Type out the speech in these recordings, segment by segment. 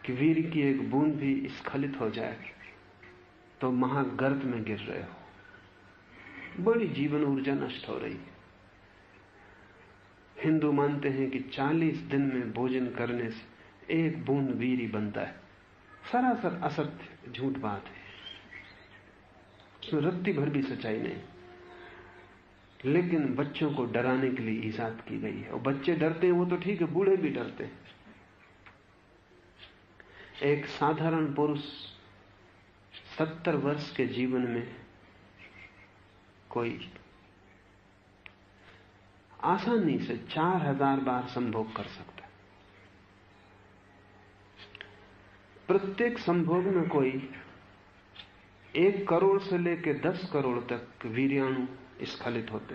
कि वीर की एक बूंद भी स्खलित हो जाए तो महागर्त में गिर रहे हो, बड़ी जीवन ऊर्जा नष्ट हो रही है। हिंदू मानते हैं कि 40 दिन में भोजन करने से एक बूंद वीर ही बनता है। सरासर असत्य, झूठ बात है, उसमें रत्ती भर भी सच्चाई नहीं। लेकिन बच्चों को डराने के लिए ईजाद की गई है, और बच्चे डरते हैं वो तो ठीक है, बूढ़े भी डरते हैं। एक साधारण पुरुष 70 वर्ष के जीवन में कोई आसानी से 4000 बार संभोग कर सकता है। प्रत्येक संभोग में कोई 1 करोड़ से लेकर 10 करोड़ तक वीर्याणु स्खलित होते।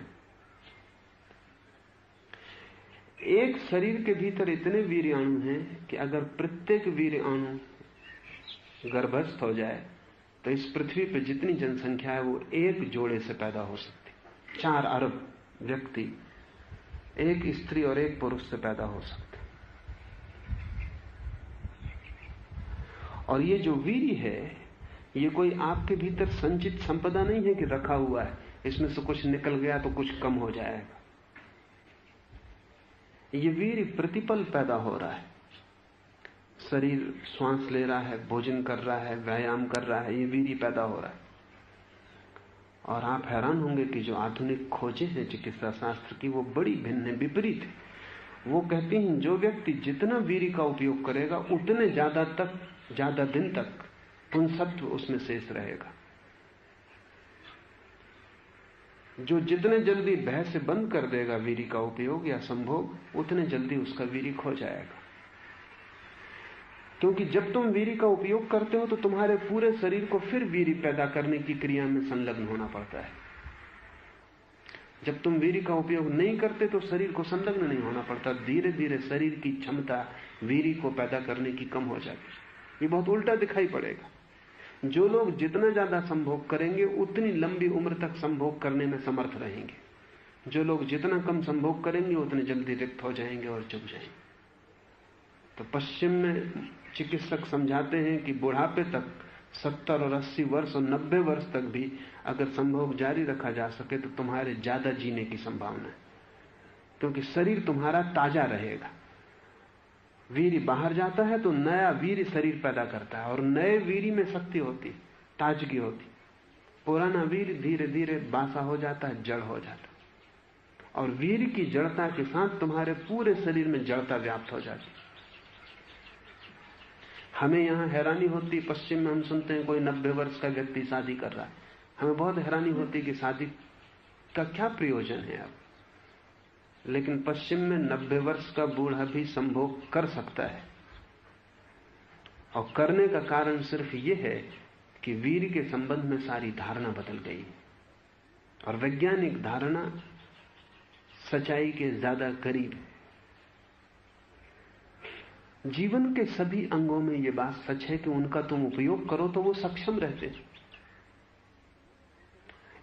एक शरीर के भीतर इतने वीर्याणु हैं कि अगर प्रत्येक वीर्याणु गर्भस्थ हो जाए तो इस पृथ्वी पर जितनी जनसंख्या है वो एक जोड़े से पैदा हो सकती। 4 अरब व्यक्ति एक स्त्री और एक पुरुष से पैदा हो सकते। और ये जो वीर्य है ये कोई आपके भीतर संचित संपदा नहीं है कि रखा हुआ है, इसमें से कुछ निकल गया तो कुछ कम हो जाएगा। ये वीर्य प्रतिपल पैदा हो रहा है। शरीर श्वास ले रहा है, भोजन कर रहा है, व्यायाम कर रहा है, ये वीर्य पैदा हो रहा है। और आप हैरान होंगे कि जो आधुनिक खोजें हैं चिकित्सा शास्त्र की वो बड़ी भिन्न है, विपरीत है। वो कहती हैं जो व्यक्ति जितना वीर्य का उपयोग करेगा उतने ज्यादा दिन तक पुंसत्व उसमें शेष रहेगा। जो जितने जल्दी भय से बंद कर देगा वीर्य का उपयोग या संभोग, उतने जल्दी उसका वीर्य खो जाएगा। क्योंकि जब तुम वीर्य का उपयोग करते हो तो तुम्हारे पूरे शरीर को फिर वीर्य पैदा करने की क्रिया में संलग्न होना पड़ता है। जब तुम वीर्य का उपयोग नहीं करते तो शरीर को संलग्न नहीं होना पड़ता। धीरे धीरे शरीर की क्षमता वीर्य को पैदा करने की कम हो जाती। ये बहुत उल्टा दिखाई पड़ेगा। जो लोग जितना ज्यादा संभोग करेंगे उतनी लंबी उम्र तक संभोग करने में समर्थ रहेंगे। जो लोग जितना कम संभोग करेंगे उतने जल्दी रिक्त हो जाएंगे और चुक जाएंगे। तो पश्चिम में चिकित्सक समझाते हैं कि बुढ़ापे तक 70 और 80 वर्ष और 90 वर्ष तक भी अगर संभोग जारी रखा जा सके तो तुम्हारे ज्यादा जीने की संभावना है, क्योंकि शरीर तुम्हारा ताजा रहेगा। वीर्य बाहर जाता है तो नया वीर्य शरीर पैदा करता है और नए वीर्य में शक्ति होती, ताजगी होती। पुराना वीर्य धीरे धीरे बासा हो जाता है, जड़ हो जाता है। और वीर्य की जड़ता के साथ तुम्हारे पूरे शरीर में जड़ता व्याप्त हो जाती। हमें यहां हैरानी होती, पश्चिम में हम सुनते हैं कोई 90 वर्ष का व्यक्ति शादी कर रहा है। हमें बहुत हैरानी होती कि शादी का क्या प्रयोजन है अब। लेकिन पश्चिम में 90 वर्ष का बूढ़ा भी संभोग कर सकता है, और करने का कारण सिर्फ यह है कि वीर्य के संबंध में सारी धारणा बदल गई और वैज्ञानिक धारणा सच्चाई के ज्यादा करीब है। जीवन के सभी अंगों में यह बात सच है कि उनका तुम उपयोग करो तो वो सक्षम रहते।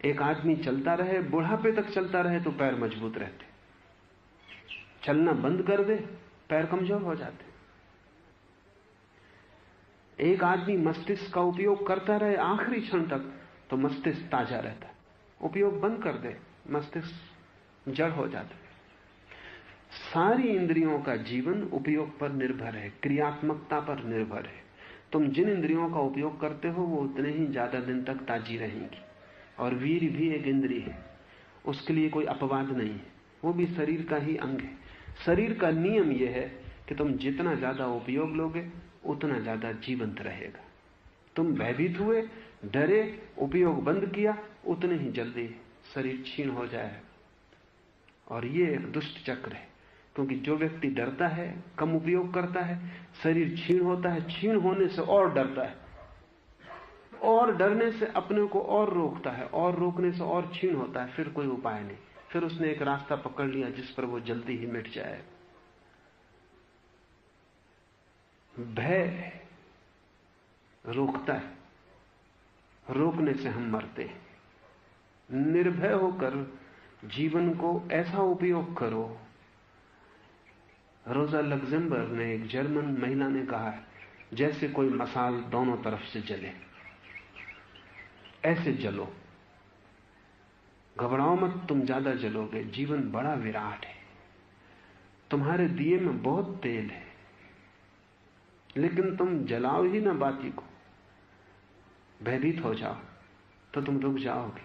एक आदमी चलता रहे, बुढ़ापे तक चलता रहे तो पैर मजबूत रहते। चलना बंद कर दे, पैर कमजोर हो जाते। एक आदमी मस्तिष्क का उपयोग करता रहे आखिरी क्षण तक तो मस्तिष्क ताजा रहता है। उपयोग बंद कर दे, मस्तिष्क जड़ हो जाता है। सारी इंद्रियों का जीवन उपयोग पर निर्भर है, क्रियात्मकता पर निर्भर है। तुम जिन इंद्रियों का उपयोग करते हो वो उतने ही ज्यादा दिन तक ताजी रहेंगी। और वीर्य भी एक इंद्रिय है, उसके लिए कोई अपवाद नहीं है, वो भी शरीर का ही अंग है। शरीर का नियम यह है कि तुम जितना ज्यादा उपयोग लोगे उतना ज्यादा जीवंत रहेगा। तुम भयभीत हुए, डरे, उपयोग बंद किया, उतने ही जल्दी शरीर क्षीण हो जाएगा। और ये एक दुष्ट चक्र है, क्योंकि जो व्यक्ति डरता है, कम उपयोग करता है, शरीर क्षीण होता है, क्षीण होने से और डरता है, और डरने से अपने को और रोकता है, और रोकने से और क्षीण होता है। फिर कोई उपाय नहीं, फिर उसने एक रास्ता पकड़ लिया जिस पर वो जल्दी ही मिट जाए। भय रोकता है, रोकने से हम मरते हैं। निर्भय होकर जीवन को ऐसा उपयोग करो। रोजा लग्जमबर्ग ने, एक जर्मन महिला ने कहा है जैसे कोई मसाल दोनों तरफ से जले, ऐसे जलो। घबराओ मत, तुम ज्यादा जलोगे। जीवन बड़ा विराट है, तुम्हारे दिए में बहुत तेल है, लेकिन तुम जलाओ ही ना बाती को, भयभीत हो जाओ तो तुम रुक जाओगे।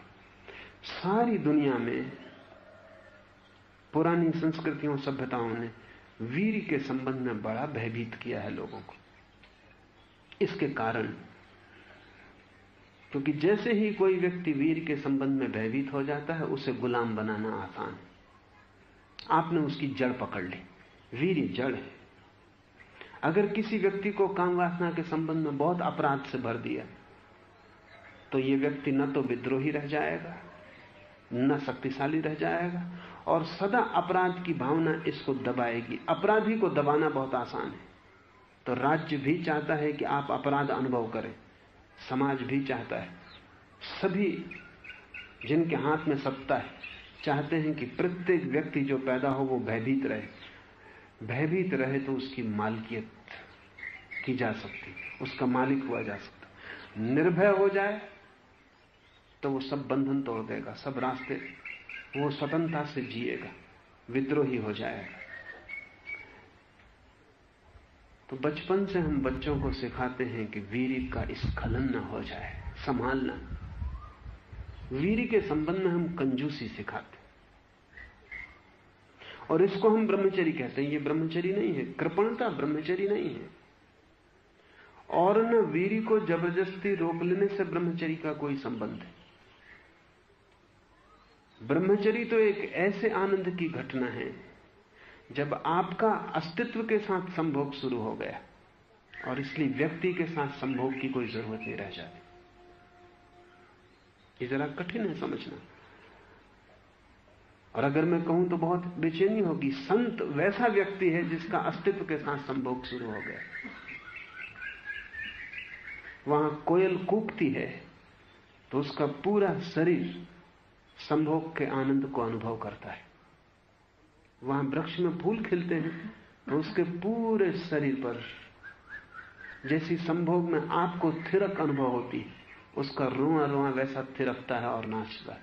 सारी दुनिया में पुरानी संस्कृतियों सभ्यताओं ने वीर के संबंध में बड़ा भयभीत किया है लोगों को। इसके कारण, क्योंकि जैसे ही कोई व्यक्ति वीर के संबंध में भयभीत हो जाता है, उसे गुलाम बनाना आसान है। आपने उसकी जड़ पकड़ ली, वीर जड़ है। अगर किसी व्यक्ति को काम वासना के संबंध में बहुत अपराध से भर दिया, तो यह व्यक्ति न तो विद्रोही रह जाएगा, न शक्तिशाली रह जाएगा, और सदा अपराध की भावना इसको दबाएगी। अपराधी को दबाना बहुत आसान है। तो राज्य भी चाहता है कि आप अपराध अनुभव करें, समाज भी चाहता है, सभी जिनके हाथ में सत्ता है चाहते हैं कि प्रत्येक व्यक्ति जो पैदा हो वो भयभीत रहे। भयभीत रहे तो उसकी मालिकियत की जा सकती, उसका मालिक हुआ जा सकता। निर्भय हो जाए तो वो सब बंधन तोड़ देगा, सब रास्ते, वो स्वतंत्रता से जिएगा, विद्रोही हो जाएगा। तो बचपन से हम बच्चों को सिखाते हैं कि वीर का स्खलन न हो जाए, संभालना। वीर के संबंध में हम कंजूसी सिखाते, और इसको हम ब्रह्मचर्य कहते हैं। ये ब्रह्मचर्य नहीं है, कृपणता ब्रह्मचर्य नहीं है। और न वीर को जबरदस्ती रोक लेने से ब्रह्मचर्य का कोई संबंध है। ब्रह्मचर्य तो एक ऐसे आनंद की घटना है जब आपका अस्तित्व के साथ संभोग शुरू हो गया, और इसलिए व्यक्ति के साथ संभोग की कोई जरूरत नहीं रह जाती। ये जरा कठिन है समझना, और अगर मैं कहूं तो बहुत बेचैनी होगी। संत वैसा व्यक्ति है जिसका अस्तित्व के साथ संभोग शुरू हो गया। वहां कोयल कूकती है तो उसका पूरा शरीर संभोग के आनंद को अनुभव करता है। वहां वृक्ष में फूल खिलते हैं तो उसके पूरे शरीर पर जैसी संभोग में आपको थिरक अनुभव होती है, उसका रोआ रोआ वैसा थिरकता है और नाचता है।